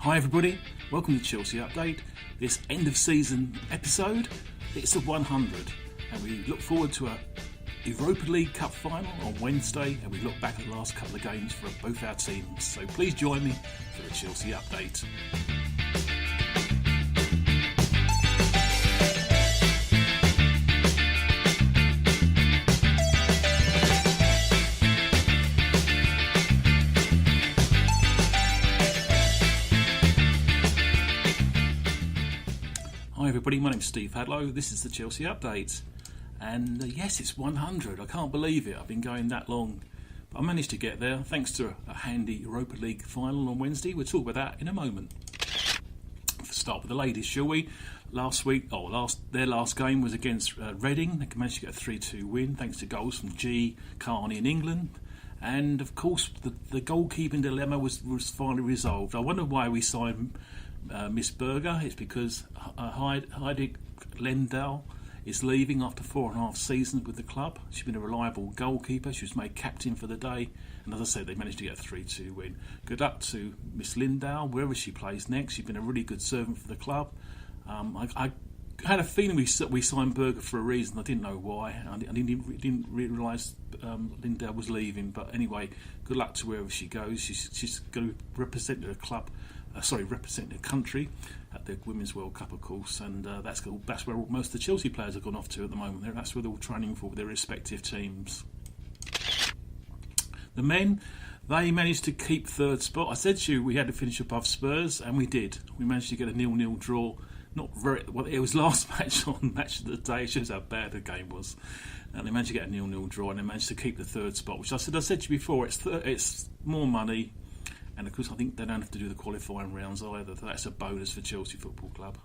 Hi everybody, welcome to Chelsea Update. This end of season episode, it's the 100 and we look forward to a Europa League Cup Final on Wednesday, and we look back at the last couple of games for both our teams. So please join me for the Chelsea Update. Hi everybody, my name's Steve Hadlow. This is the Chelsea Update. And yes, it's 100. I can't believe it. I've been going that long. But I managed to get there thanks to a handy Europa League final on Wednesday. We'll talk about that in a moment. Let's start with the ladies, shall we? Their last game was against Reading. They managed to get a 3-2 win thanks to goals from G, Carney in England. And of course, the goalkeeping dilemma was finally resolved. I wonder why we signed Miss Berger. It's because Heidi Lendahl is leaving after 4.5 seasons with the club. She's been a reliable goalkeeper. She was made captain for the day. And as I said, they managed to get a 3-2 win. Good luck to Miss Lendahl, wherever she plays next. She's been a really good servant for the club. I had a feeling we signed Berger for a reason. I didn't know why. I didn't realise Lendahl was leaving. But anyway, good luck to wherever she goes. She's going to represent the club. Represent the country at the Women's World Cup, of course, and that's where most of the Chelsea players have gone off to at the moment. That's where they're all training for their respective teams. The men, they managed to keep third spot. I said to you we had to finish above Spurs, and we did. We managed to get a 0-0 draw. Not very well. It was last match on Match of the Day. It shows how bad the game was, and they managed to get a 0-0 draw, and they managed to keep the third spot. Which I said to you before. It's more money. And of course, I think they don't have to do the qualifying rounds either. That's a bonus for Chelsea Football Club.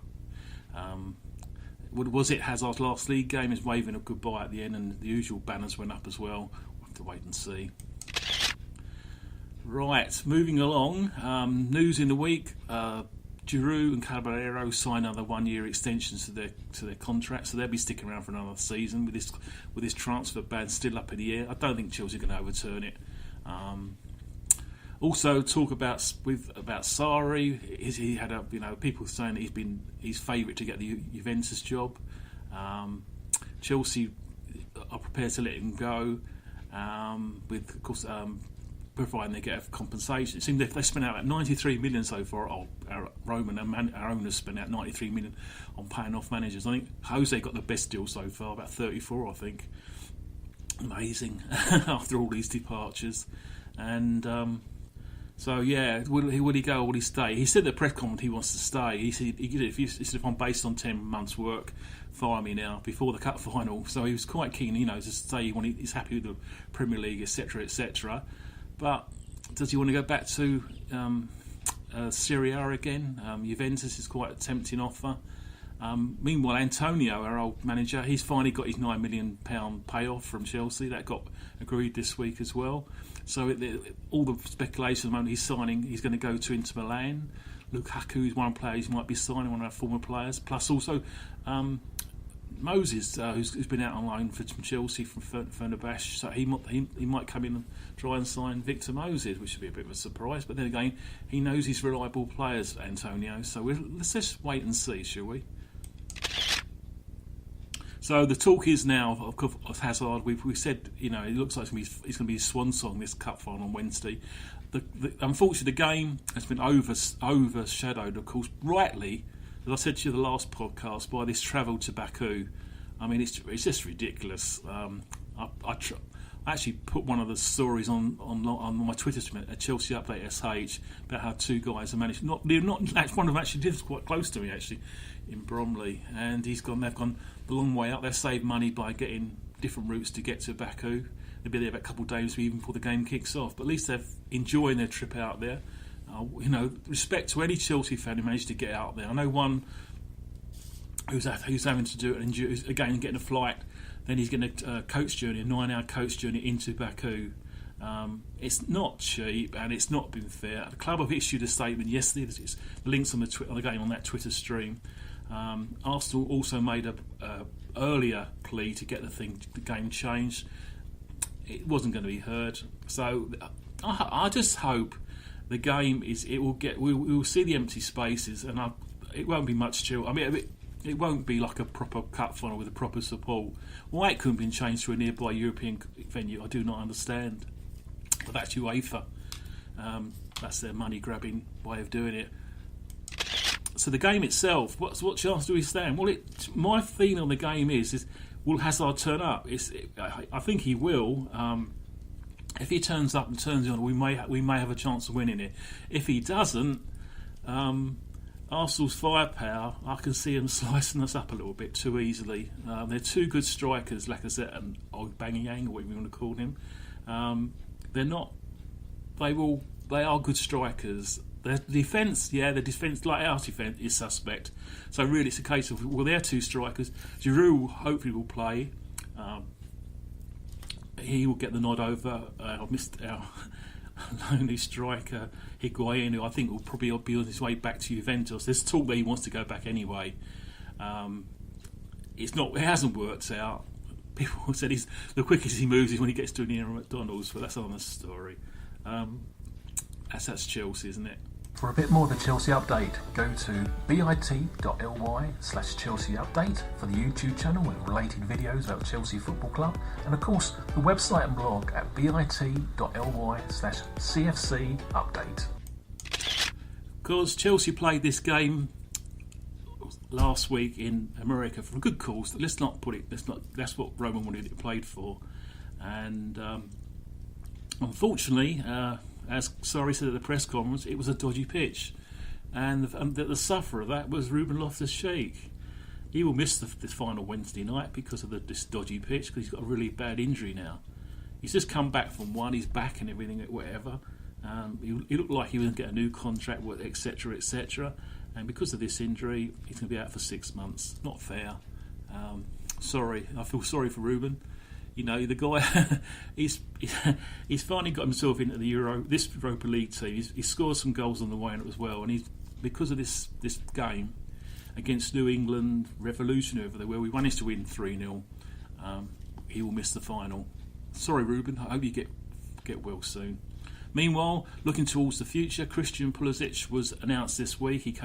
Was it Hazard's last league game? Is waving a goodbye at the end, and the usual banners went up as well. We'll have to wait and see. Right, moving along. News in the week: Giroud and Caballero signed another 1-year extensions to their contract, so they'll be sticking around for another season with this transfer ban still up in the air. I don't think Chelsea are going to overturn it. Also, talk about Sarri. He had people saying that he's favourite to get the Juventus job. Chelsea are prepared to let him go, with of course providing they get a compensation. It seems they spent out about 93 million so far. Our owners spent out 93 million on paying off managers. I think Jose got the best deal so far, about 34, I think. Amazing after all these departures, and. So yeah, will he go or will he stay? He said at the press conference he wants to stay. He said if I'm based on 10 months' work, fire me now before the cup final. So he was quite keen, to say he's happy with the Premier League, etc., etc. But does he want to go back to Serie A again? Juventus is quite a tempting offer. Meanwhile, Antonio, our old manager, he's finally got his £9 million payoff from Chelsea. That got agreed this week as well. So all the speculation at the moment he's going to go to Inter Milan. Lukaku is one player he might be signing, one of our former players. Plus also Moses, who's been out on loan from Chelsea from Fenerbahce. So he might come in and try and sign Victor Moses, which would be a bit of a surprise. But then again, he knows he's reliable players, Antonio. So let's just wait and see, shall we? So the talk is now of Hazard. We said, it looks like it's going to be his swan song, this cup final on Wednesday. Unfortunately, the game has been overshadowed, of course, rightly, as I said to you the last podcast, by this travel to Baku. I mean, it's just ridiculous. I actually put one of the stories on my Twitter stream at Chelsea Update SH about how two guys have managed. One of them actually lives quite close to me, actually, in Bromley, and they've gone the long way up. They've saved money by getting different routes to get to Baku. They'll be there about a couple of days even before the game kicks off. But at least they're enjoying their trip out there. Respect to any Chelsea fan who managed to get out there. I know one who's having to do it and again getting a flight. Then he's getting a 9-hour coach journey into Baku. It's not cheap and it's not been fair. The club have issued a statement yesterday. There's links on the game on that Twitter stream. Arsenal also made a earlier plea to get the game changed. It wasn't going to be heard. So I just hope the game is, we will see the empty spaces, and it won't be much chill. I mean, it won't be like a proper cup final with a proper support. Why it couldn't be changed to a nearby European venue, I do not understand. But that's UEFA. That's their money-grabbing way of doing it. So the game itself, what chance do we stand? Well, my feeling on the game is will Hazard turn up? I think he will. If he turns up and turns on, we may have a chance of winning it. If he doesn't, Arsenal's firepower, I can see them slicing us up a little bit too easily. They're two good strikers, Lacazette and Aubameyang, or whatever you want to call him. They're not. They are good strikers. The defence, like our defence, is suspect. So really, it's a case of, well, they're two strikers. Giroud hopefully will play. He will get the nod over our lonely striker Higuain, who I think will probably be on his way back to Juventus. There's talk that he wants to go back anyway. It hasn't worked out. People said the quickest he moves is when he gets to near McDonald's, but that's another story. That's Chelsea, isn't it? For a bit more of the Chelsea update, go to bit.ly/Chelsea update for the YouTube channel with related videos about Chelsea Football Club, and of course the website and blog at bit.ly/CFC update. Because Chelsea played this game last week in America for a good cause. That's what Roman wanted it played for, and unfortunately, as Sarri said at the press conference, it was a dodgy pitch, and the sufferer of that was Ruben Loftus-Cheek. He will miss the final Wednesday night because of this dodgy pitch, because he's got a really bad injury now. He's just come back from one, he's back and everything, whatever. He looked like he was going to get a new contract, etc., etc. And because of this injury, he's going to be out for 6 months. Not fair. Sorry, I feel sorry for Ruben. You know, the guy, he's finally got himself into this Europa League team. He scored some goals on the way in as well, and because of this game against New England Revolution over there, where we managed to win 3-0, he will miss the final. Sorry, Ruben. I hope you get well soon. Meanwhile, looking towards the future, Christian Pulisic was announced this week. He's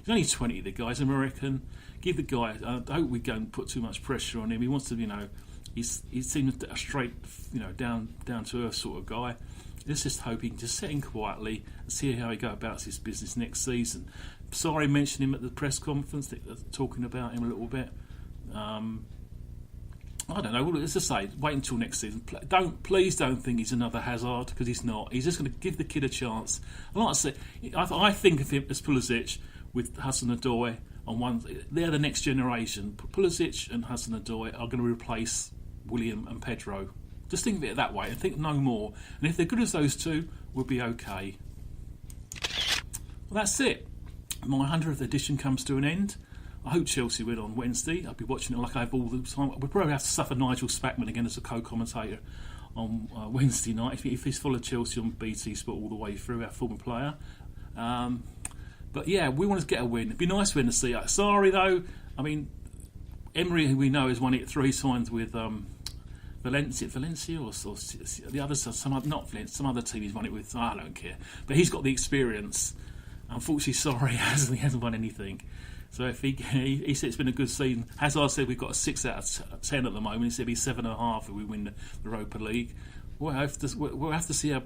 only 20. The guy's American. Give the guy. I hope we don't put too much pressure on him. He wants to, he seems a straight, down to earth sort of guy. Let's just hope he can just sit in quietly and see how he goes about his business next season. Sorry, mentioned him at the press conference, talking about him a little bit. I don't know. Let's just say, wait until next season. Please don't think he's another Hazard, because he's not. He's just going to give the kid a chance. And like I said, I think of him as Pulisic with Hudson-Odoi on one. They're the next generation. Pulisic and Hudson-Odoi are going to replace William and Pedro. Just think of it that way and think no more. And if they're good as those two, we'll be okay. Well, that's it. My 100th edition comes to an end. I hope Chelsea win on Wednesday. I'll be watching it like I have all the time. We'll probably have to suffer Nigel Spackman again as a co-commentator on Wednesday night if he's followed Chelsea on BT Sport all the way through, our former player. But yeah, we want to get a win. It'd be nice win to see. Sorry though, I mean, Emery, who we know, has won it 3 times with Valencia or the others, some other team he's won it with. I don't care, but he's got the experience. Unfortunately, sorry, he hasn't won anything. So if he said it's been a good season. Hazard said we've got a 6 out of 10 at the moment. He said it'll be 7.5 if we win the Europa League. We'll have to see how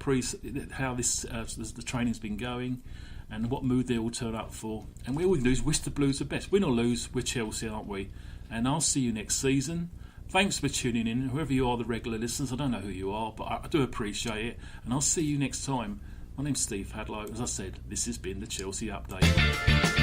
the training's been going and what mood they all turn up for. And all we can do is wish the Blues the best. Win or lose, we're Chelsea, aren't we? And I'll see you next season. Thanks for tuning in. Whoever you are, the regular listeners, I don't know who you are, but I do appreciate it. And I'll see you next time. My name's Steve Hadlow. As I said, this has been the Chelsea Update.